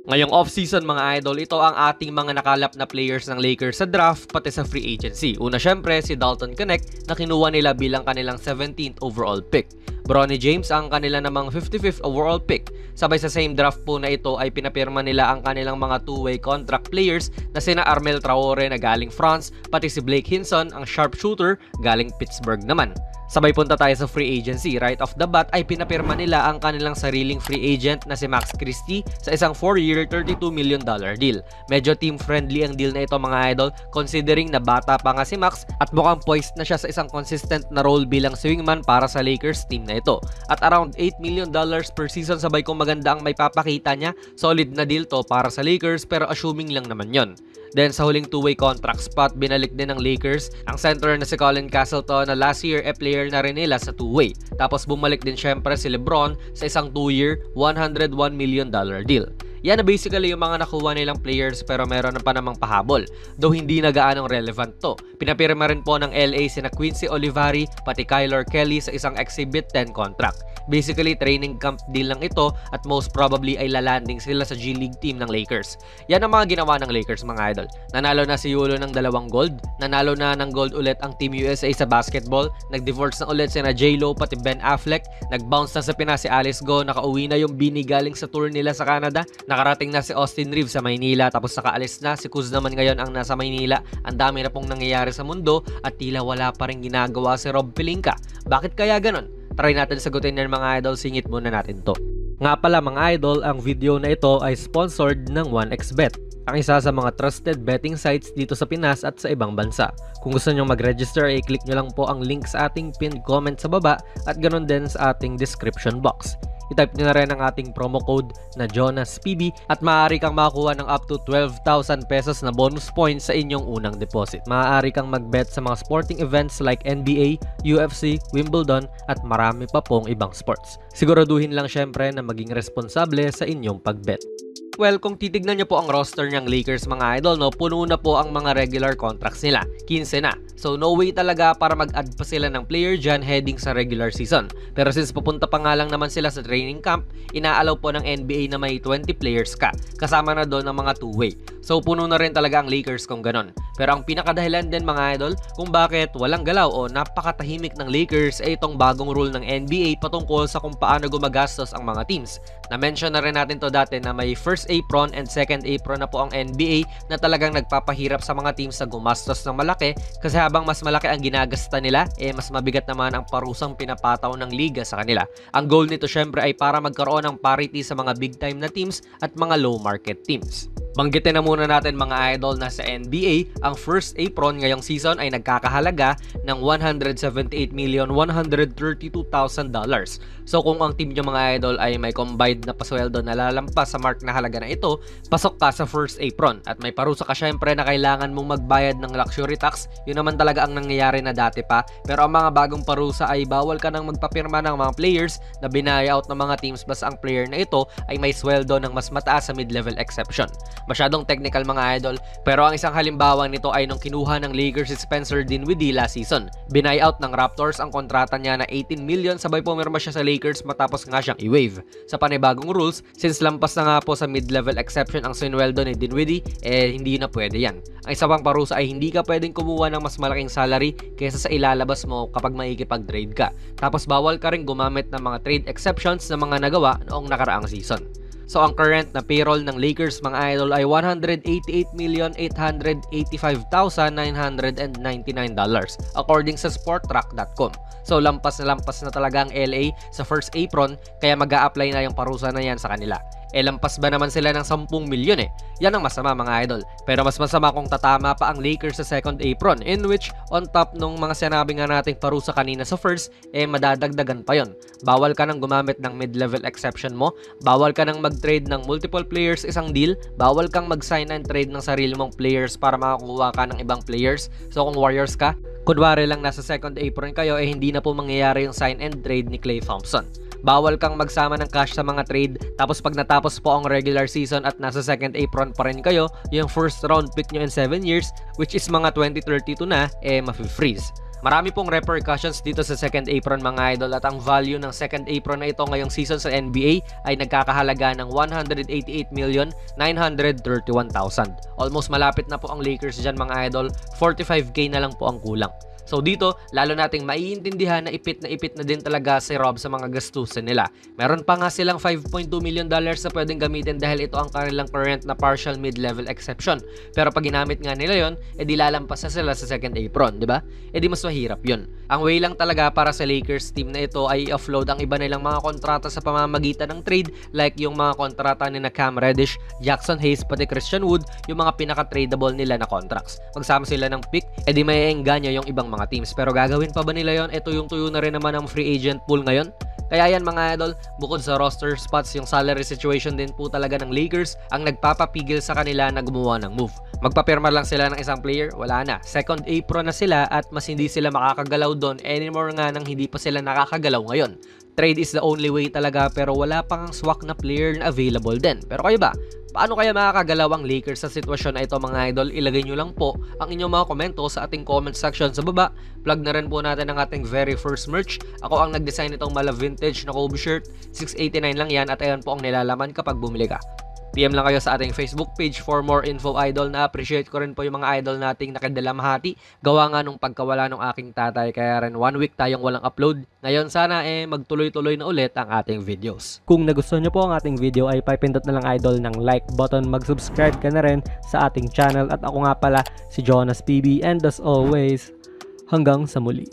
Ngayong off-season mga idol, ito ang ating mga nakalap na players ng Lakers sa draft pati sa free agency. Una syempre si Dalton Knecht na kinuha nila bilang kanilang 17th overall pick. Bronny James ang kanila namang 55th overall pick. Sabay sa same draft po na ito ay pinapirma nila ang kanilang mga two-way contract players na sina Armel Traore na galing France, pati si Blake Hinson ang sharpshooter galing Pittsburgh naman. Sabay punta tayo sa free agency. Right off the bat ay pinapirma nila ang kanilang sariling free agent na si Max Christie sa isang 4-year $32 million deal. Medyo team-friendly ang deal na ito mga idol considering na bata pa nga si Max at mukhang poised na siya sa isang consistent na role bilang swingman para sa Lakers team na ito. At around $8 million per season sabay kung maganda ang may papakita niya, solid na deal to para sa Lakers pero assuming lang naman yon. Then sa huling two-way contract spot, binalik din ng Lakers ang center na si Colin Castleton na last year player na rin nila sa two-way. Tapos bumalik din syempre si LeBron sa isang 2-year $101 million deal. Yan na basically yung mga nakuha nilang players pero meron na pa namang pahabol. Though hindi na gaanong relevant to. Pinapirma rin po ng LA sina Quincy Olivari pati Kyler Kelly sa isang Exhibit 10 contract. Basically, training camp deal lang ito at most probably ay lalanding sila sa G League team ng Lakers. Yan ang mga ginawa ng Lakers mga idol. Nanalo na si Yulo ng 2 gold, nanalo na ng gold ulit ang Team USA sa basketball, nag-divorce na ulit sina J-Lo pati Ben Affleck, nag-bounce na sa Pinas si Alice Go, nakauwi na yung Bini galing sa tour nila sa Canada, nakarating na si Austin Reeves sa Maynila tapos nakaalis na, si Kuz naman ngayon ang nasa Maynila. Ang dami na pong nangyayari sa mundo at tila wala pa rin ginagawa si Rob Pelinka. Bakit kaya ganon? Try natin sagutin yan mga idol, singit muna natin to. Nga pala mga idol, ang video na ito ay sponsored ng 1xBet, ang isa sa mga trusted betting sites dito sa Pinas at sa ibang bansa. Kung gusto nyo mag-register, i-click nyo lang po ang link sa ating pinned comment sa baba at ganoon din sa ating description box. I-type nyo na rin ang ating promo code na JonasPB at maaari kang makakuha ng up to 12,000 pesos na bonus points sa inyong unang deposit. Maaari kang mag-bet sa mga sporting events like NBA, UFC, Wimbledon at marami pa pong ibang sports. Siguraduhin lang syempre na maging responsable sa inyong pag-bet. Well, kung titignan nyo po ang roster ng Lakers mga idol, no, puno na po ang mga regular contracts nila. 15 na. So no way talaga para mag-add pa sila ng player dyan heading sa regular season. Pero since papunta pa nga lang naman sila sa training camp, inaalaw po ng NBA na may 20 players ka. Kasama na doon ang mga two-way. So puno na rin talaga ang Lakers kung ganon. Pero ang pinakadahilan din mga idol kung bakit walang galaw o napakatahimik ng Lakers ay itong bagong rule ng NBA patungkol sa kung paano gumagastos ang mga teams. Na-mention na rin natin to dati na may first apron and second apron na po ang NBA na talagang nagpapahirap sa mga teams na gumastos ng malaki kasi habang mas malaki ang ginagasta nila, mas mabigat naman ang parusang pinapataw ng liga sa kanila. Ang goal nito syempre ay para magkaroon ng parity sa mga big time na teams at mga low market teams. Banggitin na muna natin mga idol na sa NBA, ang first apron ngayong season ay nagkakahalaga ng $178,132,000. So kung ang team nyo mga idol ay may combined na pasweldo na lalampas sa mark na halaga na ito, pasok ka sa first apron at may parusa ka syempre na kailangan mong magbayad ng luxury tax. Yun naman talaga ang nangyayari na dati pa. Pero ang mga bagong parusa ay bawal ka nang magpapirma ng mga players na binaya out ng mga teams basta ang player na ito ay may sweldo ng mas mataas sa mid-level exception. Masyadong technical mga idol, pero ang isang halimbawa nito ay nung kinuha ng Lakers si Spencer Dinwiddie last season. Binay-out ng Raptors ang kontrata niya na 18 million sabay pumirma siya sa Lakers matapos nga siyang i-waive. Sa panibagong rules, since lampas na nga po sa mid-level exception ang sinweldo ni Dinwiddie, hindi na pwede yan. Ang isa pang parusa ay hindi ka pwedeng kumuha ng mas malaking salary kaysa sa ilalabas mo kapag maikipag-trade ka. Tapos bawal ka rin gumamit ng mga trade exceptions na mga nagawa noong nakaraang season. So ang current na payroll ng Lakers mga idol ay $188,885,999 according sa Sportrack.com. So lampas na talaga ang LA sa first apron kaya mag-a-apply na yung parusa na yan sa kanila. Lampas ba naman sila ng 10 milyon Yan ang masama mga idol. Pero mas masama kung tatama pa ang Lakers sa second apron in which on top nung mga sinabi nga nating parusa kanina sa first, madadagdagan pa yon. Bawal ka nang gumamit ng mid-level exception mo, bawal ka nang mag-trade ng multiple players isang deal, bawal kang mag-sign and trade ng sarili mong players para makakuha ka ng ibang players. So kung Warriors ka, kunwari lang nasa second apron kayo, hindi na po mangyayari yung sign and trade ni Klay Thompson. Bawal kang magsama ng cash sa mga trade tapos pag natapos po ang regular season at nasa second apron pa rin kayo, yung first round pick nyo in 7 years which is mga 2032 na, mafe-freeze. Marami pong repercussions dito sa second apron mga idol, at ang value ng second apron na ito ngayong season sa NBA ay nagkakahalaga ng 188,931,000. Almost malapit na po ang Lakers dyan mga idol, 45k na lang po ang kulang. So dito, lalo nating maiintindihan na ipit na din talaga si Rob sa mga gastusin nila. Meron pa nga silang $5.2 million na pwedeng gamitin dahil ito ang kanilang current na partial mid-level exception. Pero pag ginamit nga nila yon, edi lalampas na sila sa second apron, di ba? Edi mas mahirap yun. Ang way lang talaga para sa Lakers team na ito ay i-offload ang iba nilang mga kontrata sa pamamagitan ng trade, like yung mga kontrata ni na Cam Reddish, Jackson Hayes, pati Christian Wood, yung mga pinaka-tradable nila na contracts. Magsama sila ng pick, edi may engganyo yung ibang mga teams. Pero gagawin pa ba nila yon? Ito yung tuyo na rin naman ng free agent pool ngayon. Kaya yan mga idol, bukod sa roster spots, yung salary situation din po talaga ng Lakers ang nagpapapigil sa kanila na gumawa ng move. Magpapirma lang sila ng isang player, wala na. Second apron na sila at mas hindi sila makakagalaw doon anymore nga nang hindi pa sila nakakagalaw ngayon. Trade is the only way talaga, pero wala pang swak na player na available din. Pero kayo ba? Paano kaya makakagalaw ang Lakers sa sitwasyon na ito mga idol? Ilagay nyo lang po ang inyong mga komento sa ating comment section sa baba. Plug na rin po natin ang ating very first merch. Ako ang nag-design itong mala vintage na Kobe shirt. $689 lang yan at ayan po ang nilalaman kapag bumili ka. PM lang kayo sa ating Facebook page for more info idol. Na appreciate ko rin po yung mga idol nating nakidalamhati. Gawa nga nung pagkawala ng aking tatay, kaya rin 1 week tayong walang upload. Ngayon sana magtuloy-tuloy na ulit ang ating videos. Kung nagustuhan nyo po ang ating video ay pipindot na lang idol ng like button, mag-subscribe ka na rin sa ating channel, at ako nga pala si Jonas PB, and as always, hanggang sa muli.